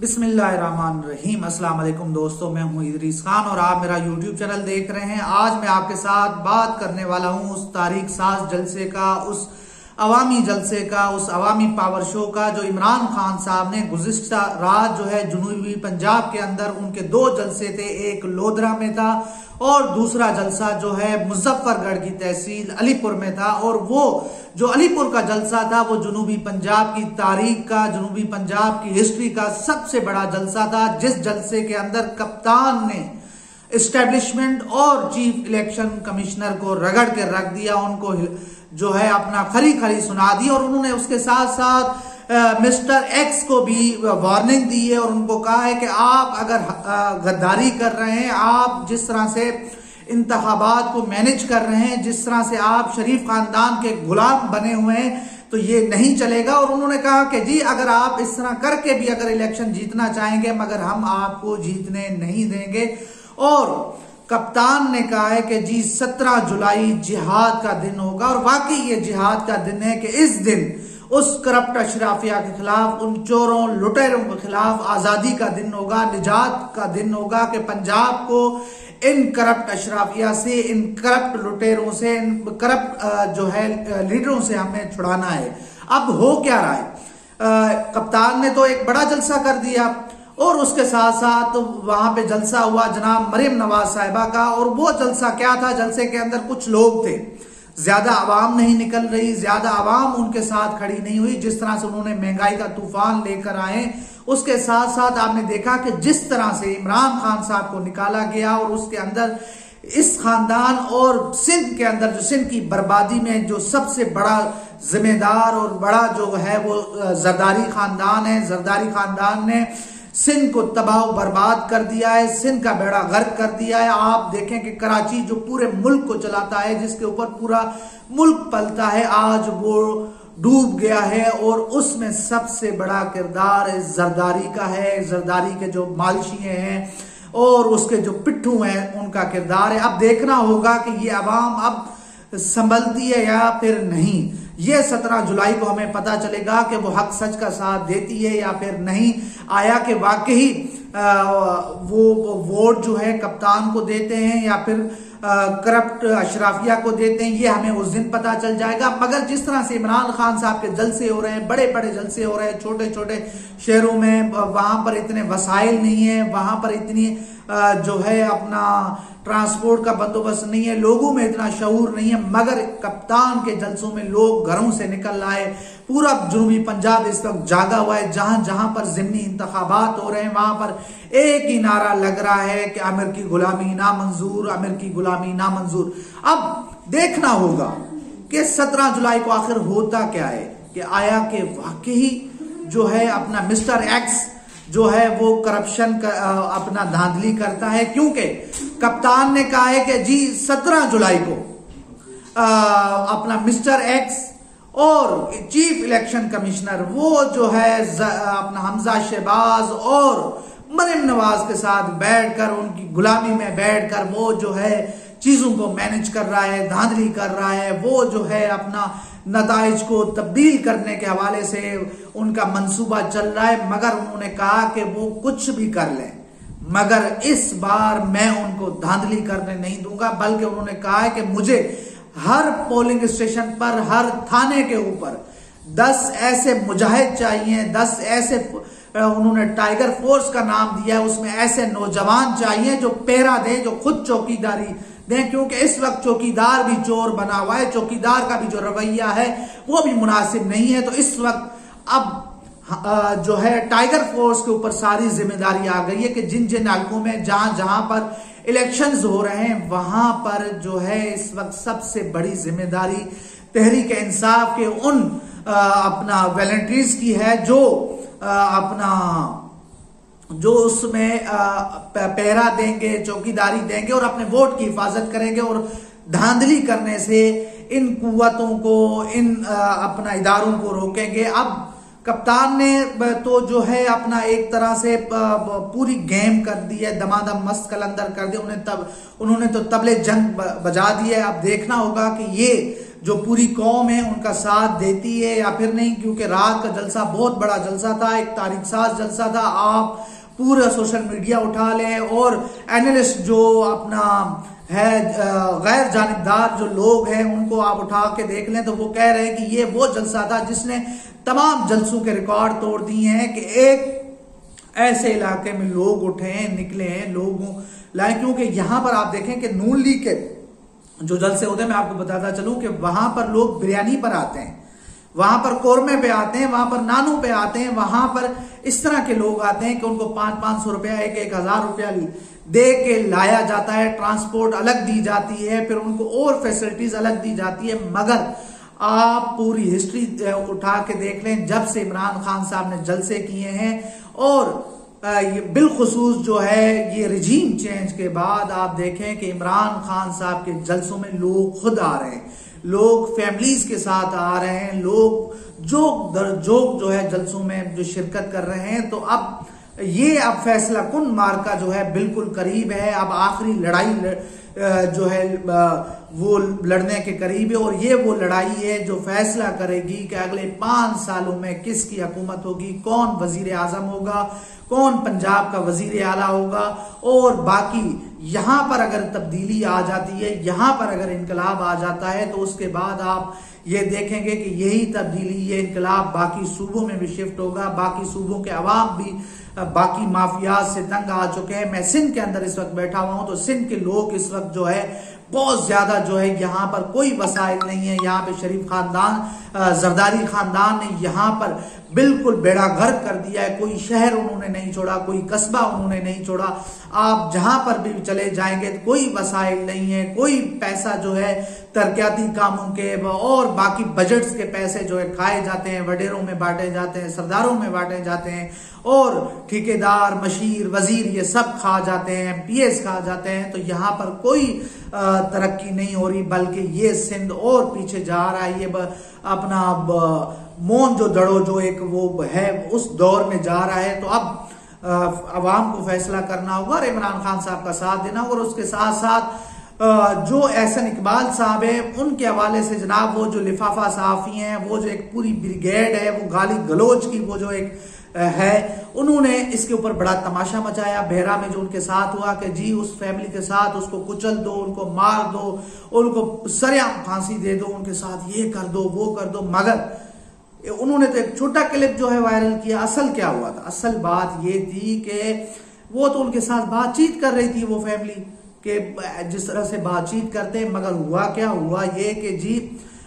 बिस्मिल्लाहिर्रहमानिर्रहीम। अस्सलाम वालेकुम दोस्तों, मैं हूं इदरीस खान और आप मेरा यूट्यूब चैनल देख रहे हैं। आज मैं आपके साथ बात करने वाला हूं उस तारीख साज जलसे का, उस अवामी जलसे का, उस अवामी पावर शो का जो इमरान खान साहब ने गुज़िश्ता रात जो है जुनूबी पंजाब के अंदर उनके दो जलसे थे। एक लोधरा में था और दूसरा जलसा जो है मुजफ्फरगढ़ की तहसील अलीपुर में था। और वो जो अलीपुर का जलसा था वो जुनूबी पंजाब की तारीख का, जुनूबी पंजाब की हिस्ट्री का सबसे बड़ा जलसा था, जिस जलसे के अंदर कप्तान ने एस्टेब्लिशमेंट और चीफ इलेक्शन कमिश्नर को रगड़ के रख दिया, उनको जो है अपना खरी खरी सुना दी। और उन्होंने उसके साथ साथ मिस्टर एक्स को भी वार्निंग दी है और उनको कहा है कि आप अगर गद्दारी कर रहे हैं, आप जिस तरह से इंतखाबात को मैनेज कर रहे हैं, जिस तरह से आप शरीफ खानदान के गुलाम बने हुए हैं, तो ये नहीं चलेगा। और उन्होंने कहा कि जी अगर आप इस तरह करके भी अगर इलेक्शन जीतना चाहेंगे, मगर हम आपको जीतने नहीं देंगे। और कप्तान ने कहा है कि जी 17 जुलाई जिहाद का दिन होगा और वाकई ये जिहाद का दिन है कि इस दिन उस करप्ट अशराफिया के खिलाफ, उन चोरों लुटेरों के खिलाफ आजादी का दिन होगा, निजात का दिन होगा कि पंजाब को इन करप्ट अशराफिया से, इन करप्ट लुटेरों से, इन करप्ट जो है लीडरों से हमें छुड़ाना है। अब हो क्या रहा है, कप्तान ने तो एक बड़ा जलसा कर दिया और उसके साथ साथ वहां पे जलसा हुआ जनाब मरियम नवाज साहिबा का। और वो जलसा क्या था, जलसे के अंदर कुछ लोग थे, ज्यादा आवाम नहीं निकल रही, ज्यादा आवाम उनके साथ खड़ी नहीं हुई। जिस तरह से उन्होंने महंगाई का तूफान लेकर आए, उसके साथ साथ आपने देखा कि जिस तरह से इमरान खान साहब को निकाला गया और उसके अंदर इस खानदान और सिंध के अंदर जो सिंध की बर्बादी में जो सबसे बड़ा जिम्मेदार और बड़ा जो है वो जरदारी खानदान है। जरदारी खानदान ने सिंध को तबाह बर्बाद कर दिया है, सिंध का बेड़ा गर्क कर दिया है। आप देखें कि कराची जो पूरे मुल्क को चलाता है, जिसके ऊपर पूरा मुल्क पलता है, आज वो डूब गया है। और उसमें सबसे बड़ा किरदार जरदारी का है, जरदारी के जो मालशिए हैं और उसके जो पिट्ठू हैं उनका किरदार है। अब देखना होगा कि ये अवाम अब संभलती है या फिर नहीं। ये 17 जुलाई को हमें पता चलेगा कि वो हक सच का साथ देती है या फिर नहीं। आया कि वाकई वो वोट जो है कप्तान को देते हैं या फिर करप्ट अशराफिया को देते हैं, ये हमें उस दिन पता चल जाएगा। मगर जिस तरह से इमरान खान साहब के जलसे हो रहे हैं, बड़े बड़े जलसे हो रहे हैं छोटे छोटे शहरों में, वहां पर इतने वसाइल नहीं है, वहां पर इतनी जो है अपना ट्रांसपोर्ट का बंदोबस्त नहीं है, लोगों में इतना शऊर नहीं है। मगर कप्तान के जलसों में लोग घरों से निकल आए। पूरा जुनूबी पंजाब इस वक्त जागा हुआ है। जहां जहां पर ज़िमनी इंतखाबात हो रहे हैं वहां पर एक ही नारा लग रहा है कि आमिर की गुलामी नामंजूर, आमिर की गुलामी नामंजूर। अब देखना होगा कि 17 जुलाई को आखिर होता क्या है, कि आया कि वाकई जो है अपना मिस्टर एक्स जो है वो करप्शन का अपना धांधली करता है। क्योंकि कप्तान ने कहा है कि जी 17 जुलाई को अपना मिस्टर एक्स और चीफ इलेक्शन कमिश्नर वो जो है अपना हमजा शहबाज और मरियम नवाज के साथ बैठकर, उनकी गुलामी में बैठकर वो जो है चीजों को मैनेज कर रहा है, धांधली कर रहा है। वो जो है अपना नताइज को तब्दील करने के हवाले से उनका मंसूबा चल रहा है। मगर उन्होंने कहा कि वो कुछ भी कर लें, मगर इस बार मैं उनको धांधली करने नहीं दूंगा। बल्कि उन्होंने कहा है कि मुझे हर पोलिंग स्टेशन पर, हर थाने के ऊपर 10 ऐसे मुजाहिद चाहिए, 10 ऐसे, उन्होंने टाइगर फोर्स का नाम दिया है, उसमें ऐसे नौजवान चाहिए जो पहरा दें, जो खुद चौकीदारी दें। क्योंकि इस वक्त चौकीदार भी चोर बना हुआ है, चौकीदार का भी जो रवैया है वो भी मुनासिब नहीं है। तो इस वक्त अब जो है टाइगर फोर्स के ऊपर सारी जिम्मेदारी आ गई है कि जिन जिन हल्कों में जहां जहां पर इलेक्शंस हो रहे हैं वहां पर जो है इस वक्त सबसे बड़ी जिम्मेदारी तहरीक इंसाफ के उन अपना वॉलंटियर्स की है जो अपना जो उसमें पहरा देंगे, चौकीदारी देंगे और अपने वोट की हिफाजत करेंगे। और धांधली करने से इन कुव्वतों को, इन अपना इदारों को रोकेंगे। अब कप्तान ने तो जो है अपना एक तरह से पूरी गेम कर दी है, दमादम मस्त कलंदर कर दिया। उन्होंने तो तबले जंग बजा दिए। अब देखना होगा कि ये जो पूरी कौम है उनका साथ देती है या फिर नहीं, क्योंकि रात का जलसा बहुत बड़ा जलसा था, एक तारीख साज जलसा था। आप पूरा सोशल मीडिया उठा लें और एनालिस्ट जो अपना है गैर जानिबदार जो लोग हैं उनको आप उठा के देख लें तो वो कह रहे हैं कि ये वो जलसा था जिसने तमाम जलसों के रिकॉर्ड तोड़ दिए हैं, कि एक ऐसे इलाके में लोग उठे हैं, निकले हैं, लोगों लाए। क्योंकि यहां पर आप देखें कि नून लीग के जो जलसे होते हैं, मैं आपको बताता चलूं कि वहां पर लोग बिरयानी पर आते हैं, वहां पर कोरमे पे आते हैं, वहां पर नानू पे आते हैं, वहां पर इस तरह के लोग आते हैं कि उनको 500-500 रुपया, 1,000 रुपया दे के लाया जाता है, ट्रांसपोर्ट अलग दी जाती है, फिर उनको और फैसिलिटीज अलग दी जाती है। मगर आप पूरी हिस्ट्री उठा के देख लें, जब से इमरान खान साहब ने जलसे किए हैं और ये बिलखुसूस जो है ये रिजीम चेंज के बाद आप देखें कि इमरान खान साहब के जलसों में लोग खुद आ रहे हैं, लोग फैमिलीज के साथ आ रहे हैं, लोग जोक दर जोक जो है जलसों में जो शिरकत कर रहे हैं। तो अब ये अब फैसला कुन मार्का जो है बिल्कुल करीब है, अब आखिरी लड़ाई जो है वो लड़ने के करीब है और ये वो लड़ाई है जो फैसला करेगी कि अगले 5 सालों में किसकी हुकूमत होगी, कौन वजीर आजम होगा, कौन पंजाब का वजीर आला होगा। और बाकी यहां पर अगर तब्दीली आ जाती है, यहां पर अगर इनकलाब आ जाता है तो उसके बाद आप ये देखेंगे कि यही तब्दीली, ये इनकलाब बाकी सूबों में भी शिफ्ट होगा, बाकी सूबों के अवाम भी बाकी माफियाज से तंग आ चुके हैं। मैं सिंध के अंदर इस वक्त बैठा हुआ हूं तो सिंध के लोग इस वक्त जो है बहुत ज्यादा जो है, यहाँ पर कोई वसाइल नहीं है, यहाँ पे शरीफ खानदान जरदारी खानदान ने यहाँ पर बिल्कुल बेड़ा गर्क कर दिया है, कोई शहर उन्होंने नहीं छोड़ा, कोई कस्बा उन्होंने नहीं छोड़ा। आप जहां पर भी चले जाएंगे तो कोई वसाइल नहीं है, कोई पैसा जो है तरक्याती कामों के और बाकी बजट्स के पैसे जो है खाए जाते हैं, वडेरों में बांटे जाते हैं, सरदारों में बांटे जाते हैं और ठेकेदार, मशीर, वजीर ये सब खा जाते हैं, पीएस खा जाते हैं। तो यहाँ पर कोई तरक्की नहीं हो रही, बल्कि ये सिंध और पीछे जा रहा है। ये अपना मोन जो दड़ो जो एक वो है उस दौर में जा रहा है। तो अब अवाम को फैसला करना होगा और इमरान खान साहब का साथ देना होगा। और उसके साथ साथ जो एहसन इकबाल साहब है उनके हवाले से जनाब वो जो लिफाफा सहाफी हैं, वो जो एक पूरी ब्रिगेड है, वो गाली गलोच की वो जो एक है, उन्होंने इसके ऊपर बड़ा तमाशा मचाया। बहरा में जो उनके साथ हुआ कि जी उस फैमिली के साथ उसको कुचल दो, उनको मार दो, उनको सरेआम फांसी दे दो, उनके साथ ये कर दो, वो कर दो। मगर उन्होंने तो एक छोटा क्लिप जो है वायरल किया। असल क्या हुआ था? असल बात ये थी कि वो तो उनके साथ बातचीत कर रही थी वो फैमिली के जिस तरह से बातचीत करते, मगर हुआ क्या? हुआ ये कि जी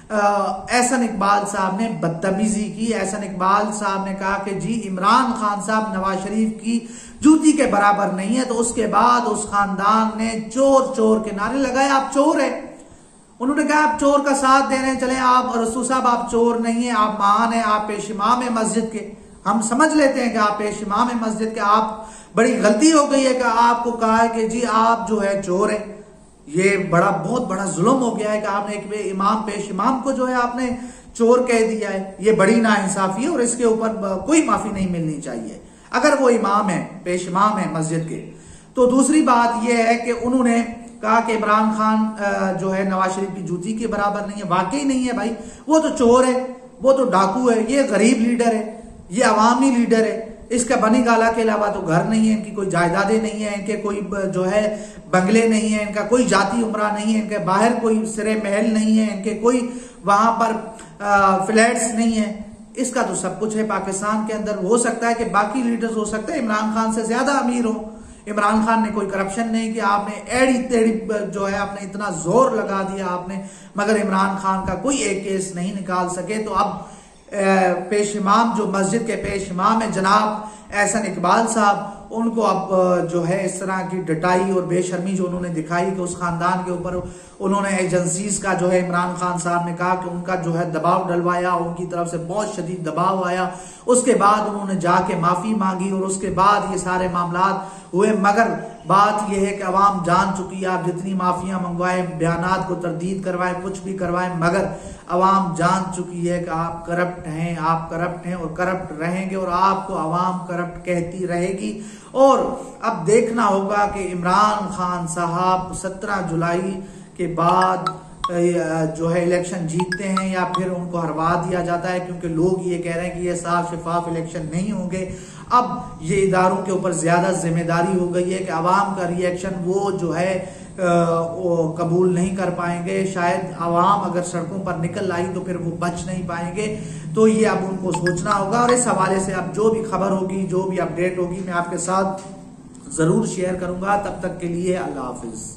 एहसन इकबाल साहब ने बदतमीजी की। एहसन इकबाल साहब ने कहा कि जी इमरान खान साहब नवाज शरीफ की जूती के बराबर नहीं है। तो उसके बाद उस खानदान ने चोर चोर के नारे लगाए, आप चोर है। उन्होंने कहा आप चोर का साथ दे रहे हैं, चले आप रसूल साहब आप चोर नहीं है, आप महान है, आप पेश इमाम है मस्जिद के। हम समझ लेते हैं कि आप पेश इमाम है मस्जिद के, आप बड़ी गलती हो गई है कि आपको कहा है कि जी आप जो है चोर है। ये बहुत बड़ा जुल्म हो गया है कि आपने एक इमाम पेश इमाम को जो है आपने चोर कह दिया है। ये बड़ी नाइंसाफी है और इसके ऊपर कोई माफी नहीं मिलनी चाहिए अगर वो इमाम है, पेश इमाम है मस्जिद के। तो दूसरी बात यह है कि उन्होंने कहा कि इमरान खान जो है नवाज शरीफ की जूती के बराबर नहीं है। वाकई नहीं है भाई, वो तो चोर है, वो तो डाकू है, ये गरीब लीडर है, ये अवामी लीडर है। इसका बनी गाला के अलावा तो घर नहीं है, इनकी कोई जायदादें नहीं है, इनके कोई जो है बंगले नहीं है, इनका कोई जाति उमरा नहीं है, इनके बाहर कोई सिरे महल नहीं है, इनके कोई वहां पर फ्लैट्स नहीं है। इसका तो सब कुछ है पाकिस्तान के अंदर। हो सकता है कि बाकी लीडर्स हो सकते हैं इमरान खान से ज्यादा अमीर हो। इमरान खान ने कोई करप्शन नहीं किया, आपने एड़ी तेड़ी जो है आपने इतना जोर लगा दिया आपने, मगर इमरान खान का कोई एक केस नहीं निकाल सके। तो अब पेश इमाम जो मस्जिद के पेश इमाम है जनाब एहसन इकबाल साहब, उनको अब जो है इस तरह की डटाई और बेशर्मी जो उन्होंने दिखाई कि उस खानदान के ऊपर उन्होंने एजेंसीज का जो है इमरान खान साहब ने कहा कि उनका जो है दबाव डलवाया, उनकी तरफ से बहुत शदीद दबाव आया। उसके बाद उन्होंने जाके माफी मांगी और उसके बाद ये सारे मामलात हुए। मगर बात यह है कि अवाम जान चुकी है, आप जितनी माफियां मंगवाए, बयानात को तरदीद करवाए, कुछ भी करवाए, मगर अवाम जान चुकी है कि आप करप्ट हैं, आप करप्ट हैं और करप्ट रहेंगे और आपको अवाम करप्ट कहती रहेगी। और अब देखना होगा कि इमरान खान साहब 17 जुलाई के बाद जो है इलेक्शन जीतते हैं या फिर उनको हरवा दिया जाता है, क्योंकि लोग ये कह रहे हैं कि ये साफ शफाफ इलेक्शन नहीं होंगे। अब ये इदारों के ऊपर ज्यादा जिम्मेदारी हो गई है कि अवाम का रिएक्शन वो जो है वो कबूल नहीं कर पाएंगे। शायद अवाम अगर सड़कों पर निकल आई तो फिर वो बच नहीं पाएंगे। तो ये अब उनको सोचना होगा, और इस हवाले से अब जो भी खबर होगी, जो भी अपडेट होगी, मैं आपके साथ जरूर शेयर करूंगा। तब तक के लिए अल्लाह हाफिज।